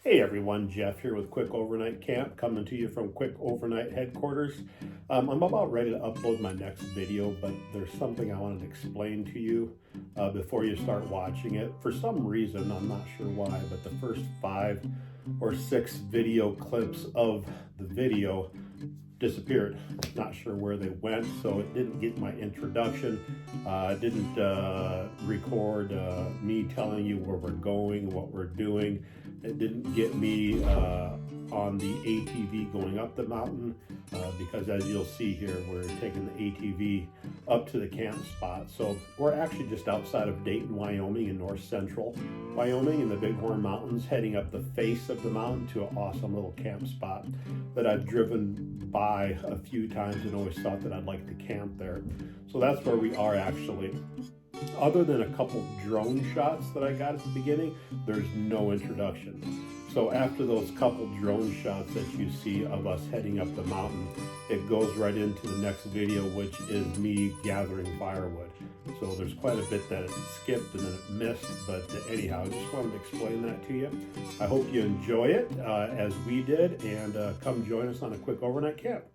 Hey everyone, Jeff here with Quick Overnight Camp, coming to you from Quick Overnight Headquarters. I'm about ready to upload my next video, but there's something I wanted to explain to you before you start watching it. For some reason, I'm not sure why, but the first 5 or 6 video clips of the video disappeared. Not sure where they went, so it didn't get my introduction. Didn't record me telling you where we're going, what we're doing. It didn't get me on the ATV going up the mountain because as you'll see here, we're taking the ATV up to the camp spot. So we're actually just outside of Dayton, Wyoming, in north central Wyoming in the Bighorn Mountains, heading up the face of the mountain to an awesome little camp spot that I've driven by a few times and always thought that I'd like to camp there. So that's where we are actually. Other than a couple drone shots that I got at the beginning, there's no introduction. So after those couple drone shots that you see of us heading up the mountain, it goes right into the next video, which is me gathering firewood. So there's quite a bit that it skipped and then it missed, but anyhow, I just wanted to explain that to you. I hope you enjoy it as we did, and come join us on a quick overnight camp.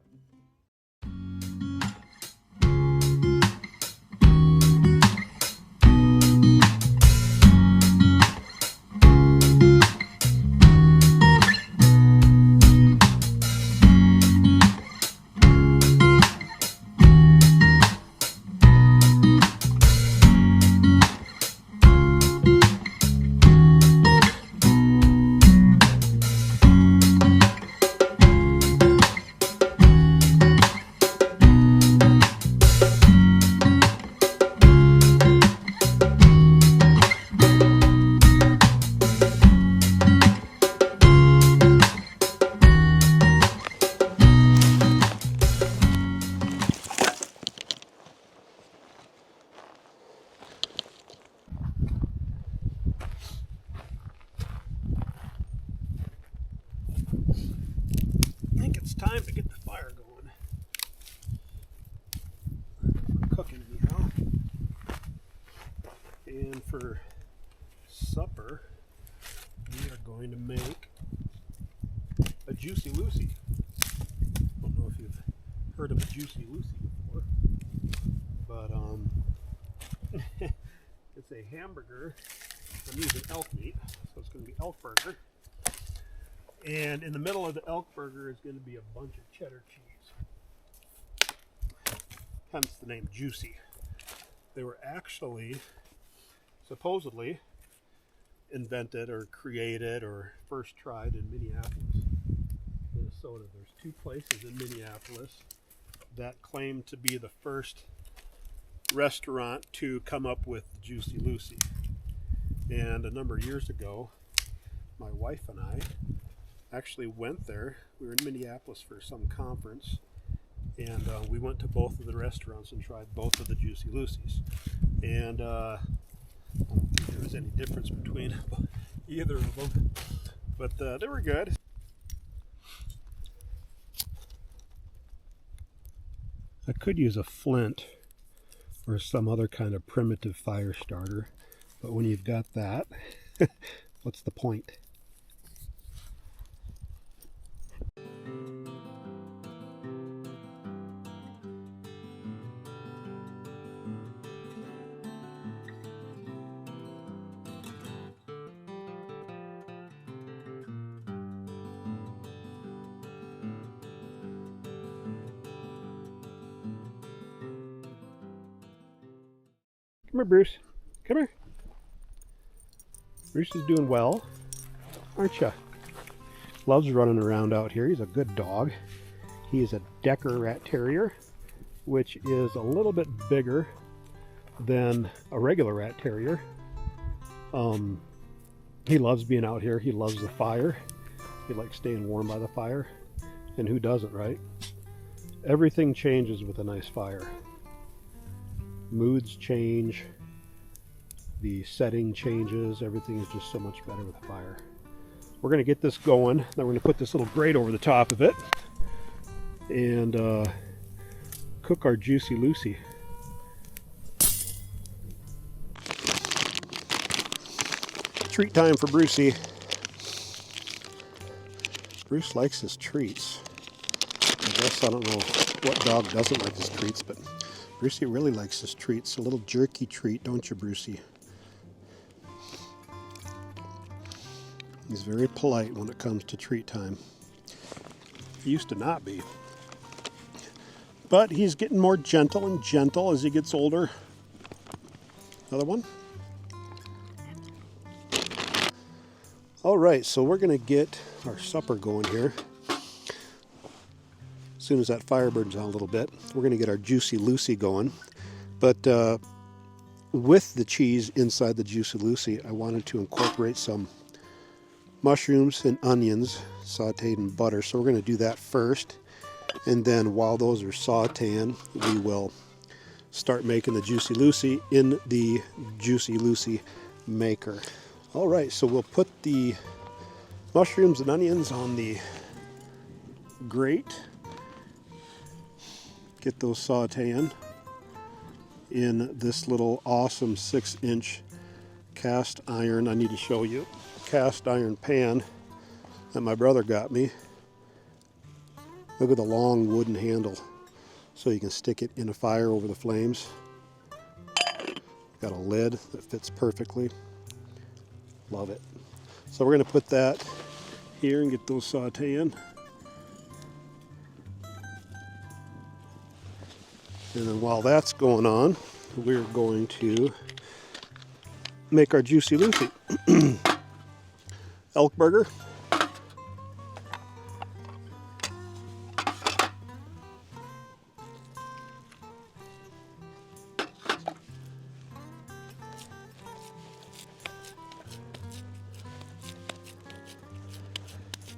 I think it's time to get the fire going. We're cooking anyhow. And for supper, we are going to make a Juicy Lucy. I don't know if you've heard of a Juicy Lucy before, but it's a hamburger. I'm using elk meat, so it's going to be elk burger. And in the middle of the elk burger is going to be a bunch of cheddar cheese. Hence the name Juicy. They were actually supposedly invented or created or first tried in Minneapolis, Minnesota. There's 2 places in Minneapolis that claim to be the first restaurant to come up with Juicy Lucy. And a number of years ago, my wife and I actually went there. We were in Minneapolis for some conference, and we went to both of the restaurants and tried both of the Juicy Lucy's. And I don't think there was any difference between either of them, but they were good. I could use a flint or some other kind of primitive fire starter, but when you've got that, what's the point? Come here, Bruce. Come here. Bruce is doing well, aren't you? Loves running around out here. He's a good dog. He is a Decker Rat Terrier, which is a little bit bigger than a regular Rat Terrier. He loves being out here. He loves the fire. He likes staying warm by the fire. And who doesn't, right? Everything changes with a nice fire. Moods change, the setting changes, everything is just so much better with a fire. We're going to get this going. Then we're going to put this little grate over the top of it and cook our Juicy Lucy. Treat time for Brucey. Bruce likes his treats. I guess I don't know what dog doesn't like his treats, but Brucey really likes his treats. A little jerky treat, don't you, Brucey? He's very polite when it comes to treat time. He used to not be. But he's getting more gentle and gentle as he gets older. Another one. All right, so we're gonna get our supper going here. As soon as that fire burns out a little bit, we're gonna get our Juicy Lucy going. But with the cheese inside the Juicy Lucy, I wanted to incorporate some mushrooms and onions sauteed in butter. So we're gonna do that first. And then while those are sauteing, we will start making the Juicy Lucy in the Juicy Lucy maker. All right, so we'll put the mushrooms and onions on the grate. Get those sauteing in this little awesome 6-inch cast iron, I need to show you, cast iron pan that my brother got me. Look at the long wooden handle so you can stick it in a fire over the flames. Got a lid that fits perfectly. Love it. So we're going to put that here and get those sauteing. And then while that's going on, we're going to make our Juicy Lucy. Elk burger.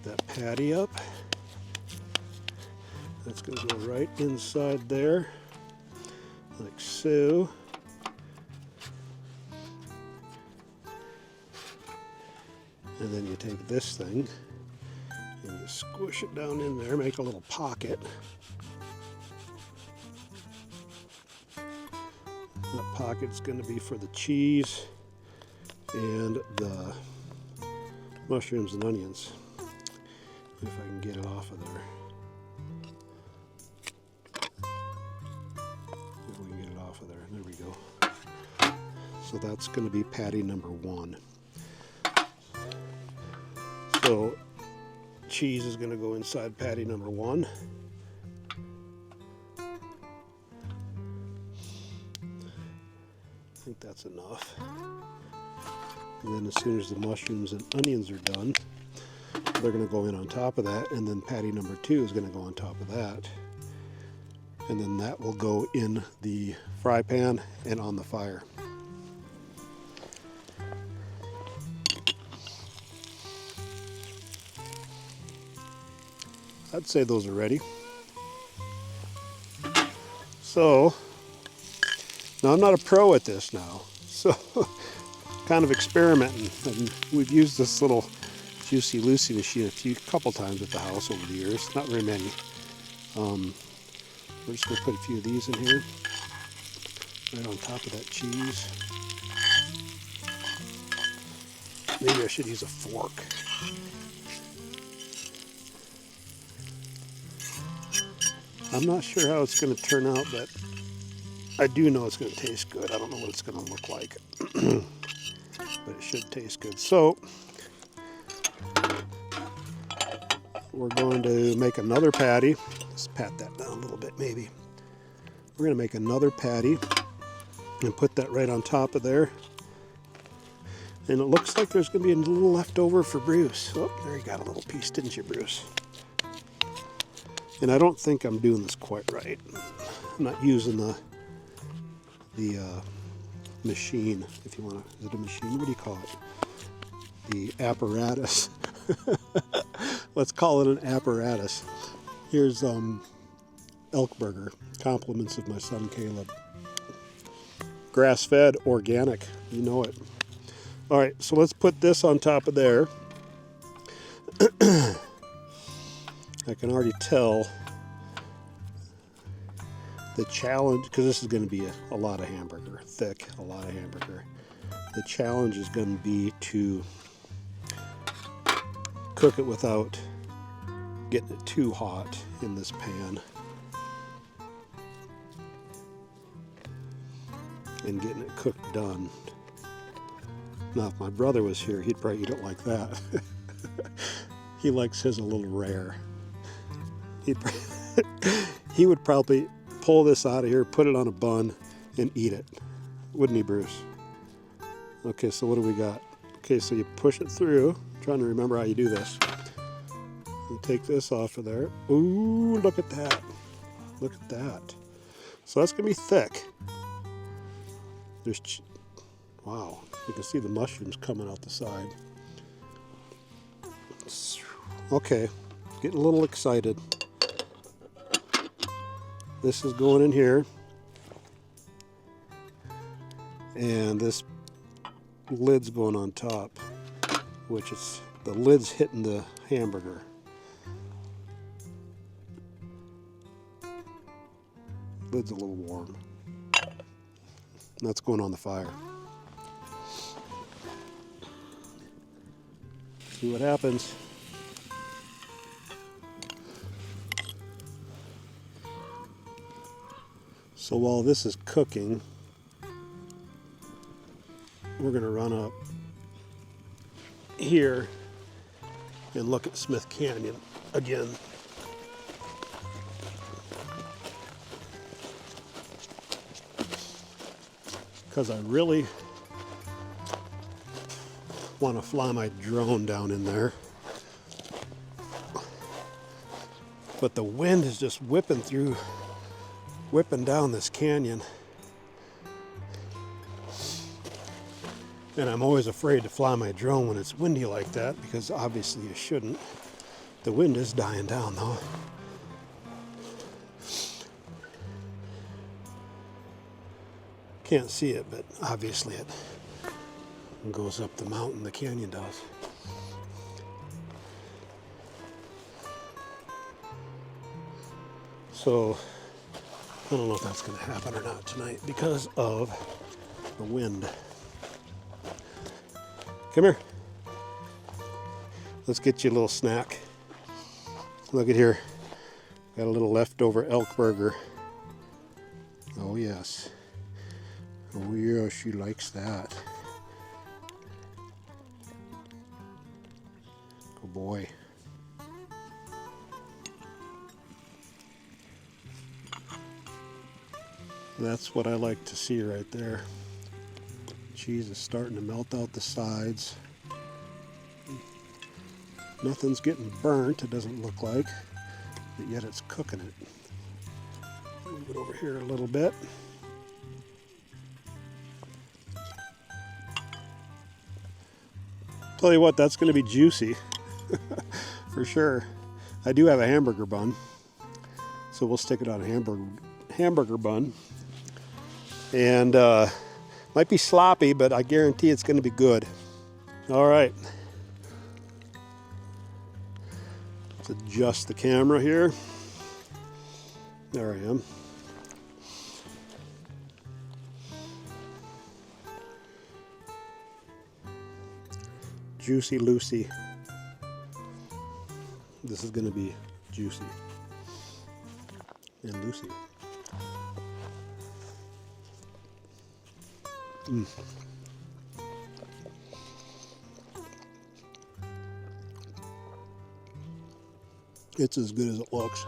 That patty up. That's going to go right inside there, like so. And then you take this thing and you squish it down in there, make a little pocket. That pocket's going to be for the cheese and the mushrooms and onions. If I can get it off of there. If we can get it off of there. There we go. So that's going to be patty number 1. So cheese is going to go inside patty number 1. I think that's enough. And then as soon as the mushrooms and onions are done, they're going to go in on top of that, and then patty number 2 is going to go on top of that. And then that will go in the fry pan and on the fire. I'd say those are ready. So, now I'm not a pro at this now, so kind of experimenting. And we've used this little Juicy Lucy machine a couple times at the house over the years, not very many. We're just going to put a few of these in here, right on top of that cheese. Maybe I should use a fork. I'm not sure how it's going to turn out, but I do know it's going to taste good. I don't know what it's going to look like, but it should taste good. So we're going to make another patty. Let's pat that down a little bit maybe. We're going to make another patty and put that right on top of there. And it looks like there's going to be a little left over for Bruce. Oh, there you got a little piece, didn't you, Bruce? And I don't think I'm doing this quite right. I'm not using the machine, if you want to. Is it a machine? What do you call it? The apparatus. Let's call it an apparatus. Here's elk burger, compliments of my son Caleb. Grass-fed, organic, you know it. All right, so let's put this on top of there. I can already tell the challenge, because this is going to be a lot of hamburger, thick, a lot of hamburger. The challenge is going to be to cook it without getting it too hot in this pan and getting it cooked done. Now, if my brother was here, he'd probably eat it like that. He likes his a little rare. He would probably pull this out of here, put it on a bun, and eat it. Wouldn't he, Bruce? Okay, so what do we got? Okay, so you push it through. I'm trying to remember how you do this. You take this off of there. Ooh, look at that. Look at that. So that's going to be thick. Wow, you can see the mushrooms coming out the side. Okay, getting a little excited. This is going in here. And this lid's going on top, which is, the lid's hitting the hamburger. Lid's a little warm. That's going on the fire. See what happens. So while this is cooking, we're going to run up here and look at Smith Canyon again. Because I really want to fly my drone down in there. But the wind is just whipping down this canyon. And I'm always afraid to fly my drone when it's windy like that, because obviously you shouldn't. The wind is dying down though. Can't see it, but obviously it goes up the mountain, the canyon does. So I don't know if that's going to happen or not tonight because of the wind. Come here. Let's get you a little snack. Look at here. Got a little leftover elk burger. Oh yes. Oh yeah, she likes that. Good boy. That's what I like to see right there. Cheese is starting to melt out the sides. Nothing's getting burnt, it doesn't look like, but yet it's cooking it. Move it over here a little bit. Tell you what, that's going to be juicy for sure. I do have a hamburger bun, so we'll stick it on a hamburger bun. And might be sloppy, but I guarantee it's going to be good. All right. Let's adjust the camera here. There I am. Juicy Lucy. This is going to be juicy. And Lucy. It's as good as it looks.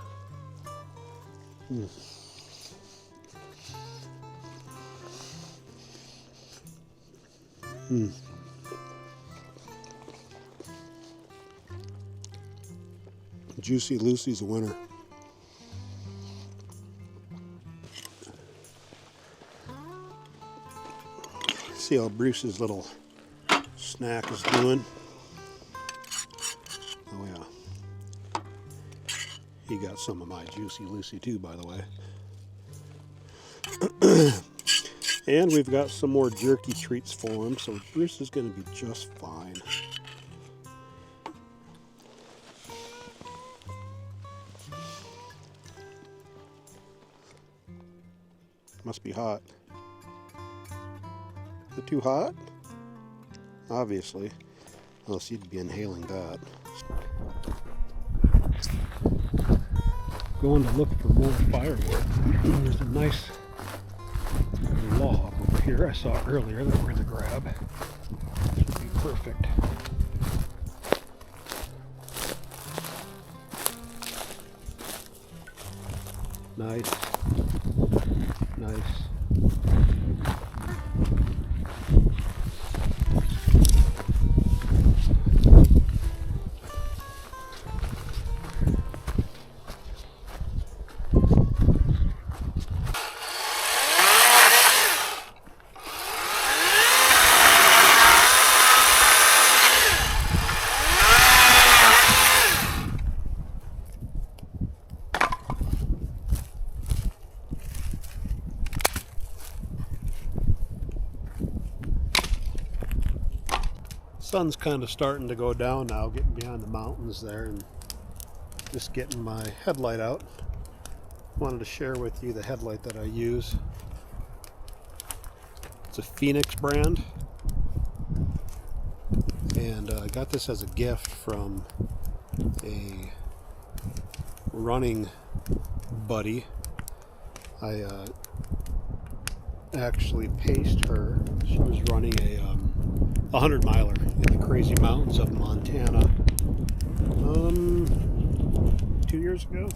Juicy Lucy's a winner. See how Bruce's little snack is doing. Oh yeah. He got some of my Juicy Lucy too, by the way. And we've got some more jerky treats for him, so Bruce is going to be just fine. Must be hot. Is it too hot? Obviously. Else you'd be inhaling that. going to look for more firewood. There's a nice log over here I saw earlier that we're going to grab. This would be perfect. Nice. Nice. Sun's kind of starting to go down now, getting behind the mountains there, and just getting my headlight out. Wanted to share with you the headlight that I use. It's a Phoenix brand, and I got this as a gift from a running buddy. I actually paced her. She was running a 100 miler in the crazy mountains of Montana 2 years ago,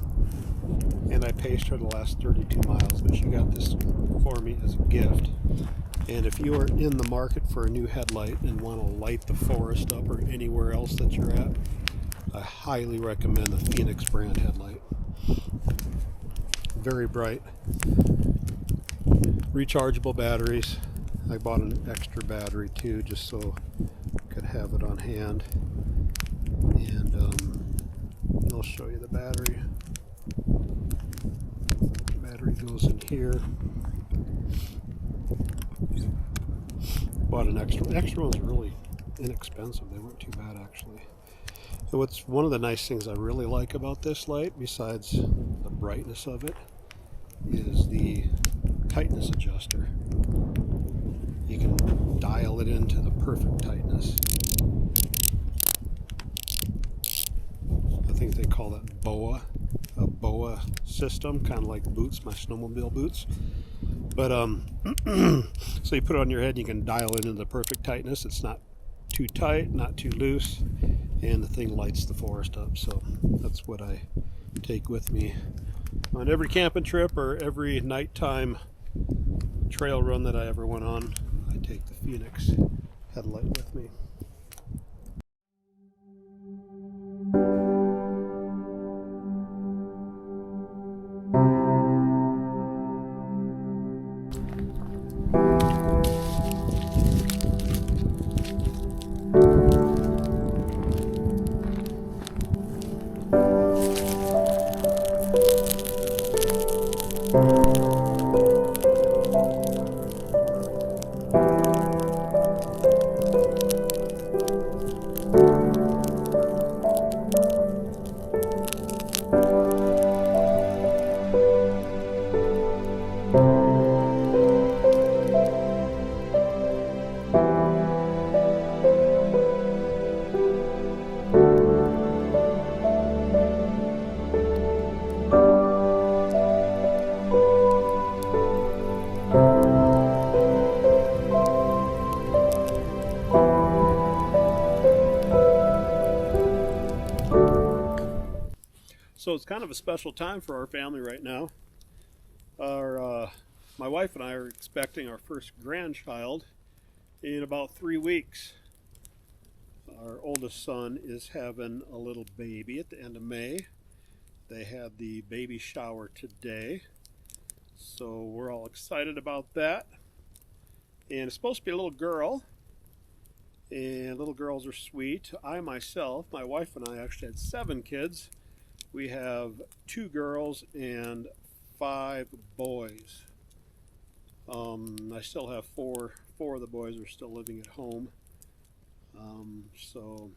and I paced her the last 32 miles, but she got this for me as a gift. And if you are in the market for a new headlight and want to light the forest up or anywhere else that you're at, I highly recommend the Phoenix brand headlight. Very bright, rechargeable batteries. I bought an extra battery too, just so I could have it on hand. And I'll show you the battery. The battery goes in here. Bought an extra. The extra ones are really inexpensive. They weren't too bad actually. And what's one of the nice things I really like about this light, besides the brightness of it, is the tightness adjuster. You can dial it into the perfect tightness. I think they call that a BOA system, kind of like boots, my snowmobile boots. But so you put it on your head, you can dial it into the perfect tightness. It's not too tight, not too loose, and the thing lights the forest up. So that's what I take with me on every camping trip or every nighttime trail run that I ever went on. I take the Phoenix headlight with me. So it's kind of a special time for our family right now. My wife and I are expecting our first grandchild in about 3 weeks. Our oldest son is having a little baby at the end of May. They had the baby shower today, so we're all excited about that. And it's supposed to be a little girl, and little girls are sweet. I myself, my wife and I actually had 7 kids. We have 2 girls and 5 boys. I still have 4 of the boys are still living at home. So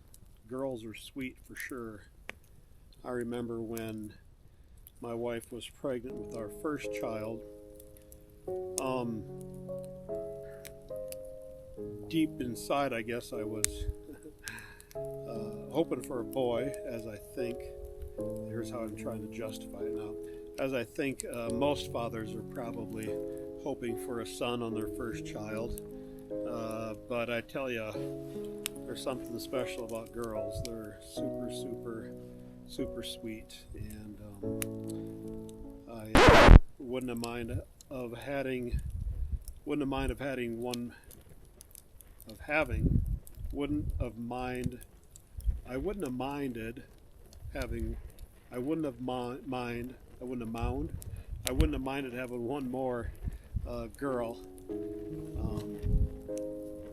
girls are sweet for sure. I remember when my wife was pregnant with our first child. Deep inside, I guess I was hoping for a boy, as I think Here's how I'm trying to justify it now. As I think most fathers are probably hoping for a son on their first child. But I tell you, there's something special about girls. They're super, super, super sweet. And I wouldn't have minded having one more girl,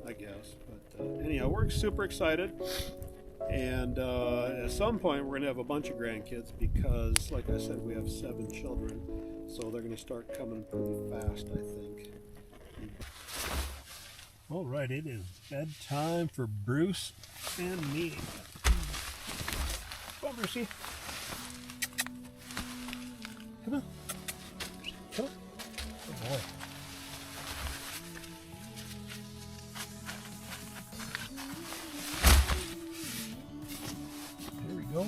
I guess. But anyhow, we're super excited. And at some point, we're going to have a bunch of grandkids because, like I said, we have 7 children. So they're going to start coming pretty fast, I think. All right, it is bedtime for Bruce and me. Come on, Brucey. Come on. Come on. Good boy. There we go.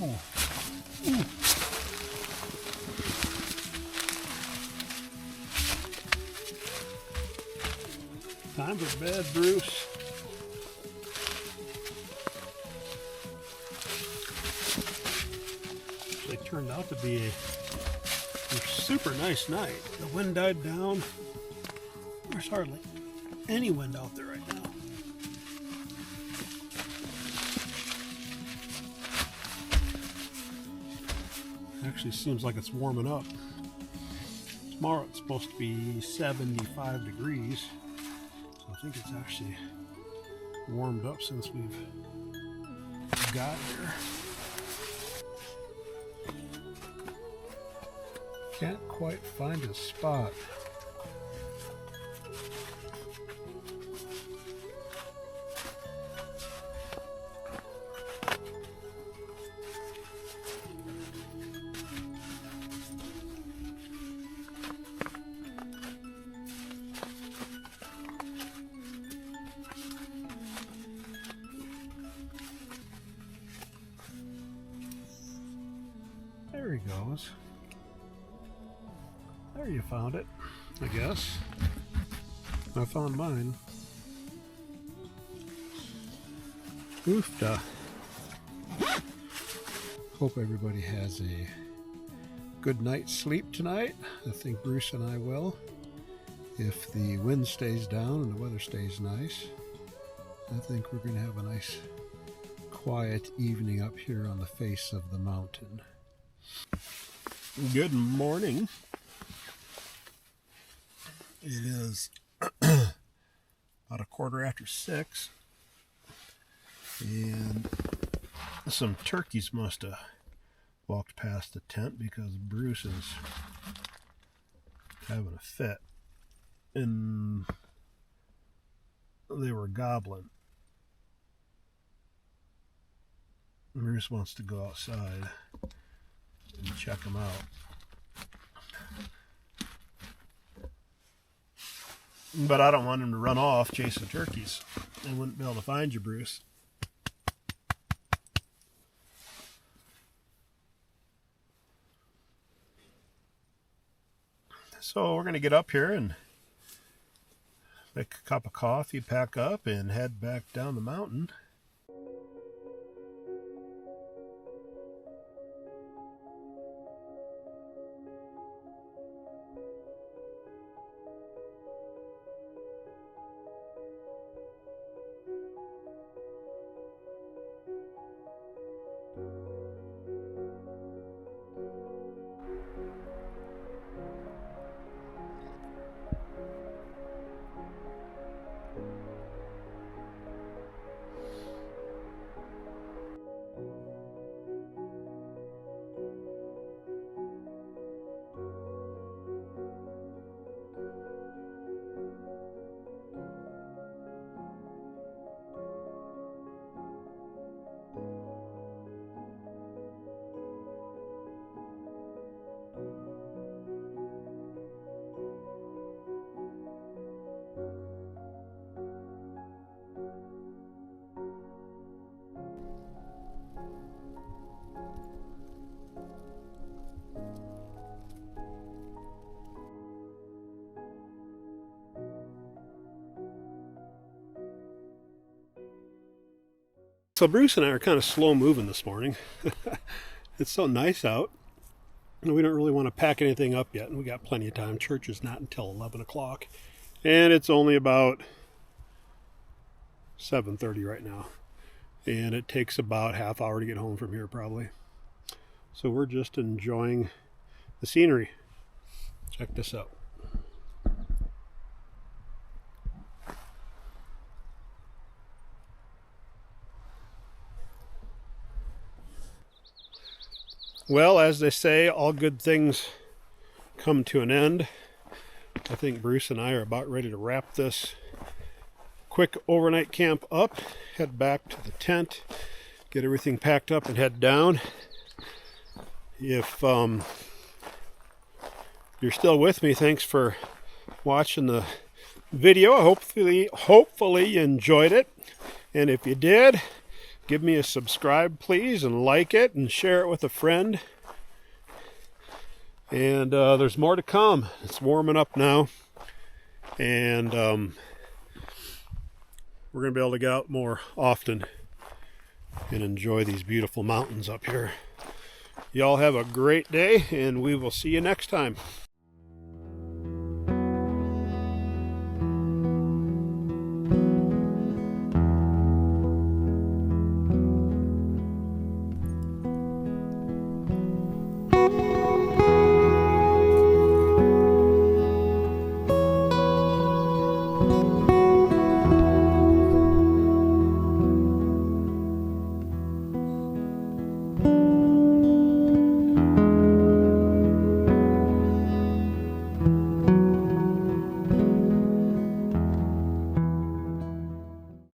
Ooh. Time for bed, Bruce. They turned out to be a super nice night. The wind died down. There's hardly any wind out there right now. Actually seems like it's warming up. Tomorrow it's supposed to be 75 degrees. So I think it's actually warmed up since we've got here. Can't quite find a spot. There he goes. There, you found it, I guess. I found mine. Oofda. Hope everybody has a good night's sleep tonight. I think Bruce and I will. If the wind stays down and the weather stays nice, I think we're going to have a nice quiet evening up here on the face of the mountain. Good morning. It is about 6:15, and some turkeys must have walked past the tent because Bruce is having a fit, and they were gobbling. Bruce wants to go outside and check them out. But I don't want him to run off chasing turkeys. I wouldn't be able to find you, Bruce. So we're going to get up here and make a cup of coffee, pack up, and head back down the mountain. So Bruce and I are kind of slow moving this morning. It's so nice out. We don't really want to pack anything up yet, and we got plenty of time. Church is not until 11 o'clock, and it's only about 7:30 right now, and it takes about half hour to get home from here probably. So we're just enjoying the scenery. Check this out. Well, as they say, all good things come to an end. I think Bruce and I are about ready to wrap this quick overnight camp up, head back to the tent, get everything packed up and head down. If you're still with me, thanks for watching the video. Hopefully you enjoyed it. And if you did, give me a subscribe, please, and like it and share it with a friend. And there's more to come. It's warming up now. And we're going to be able to get out more often and enjoy these beautiful mountains up here. Y'all have a great day, and we will see you next time.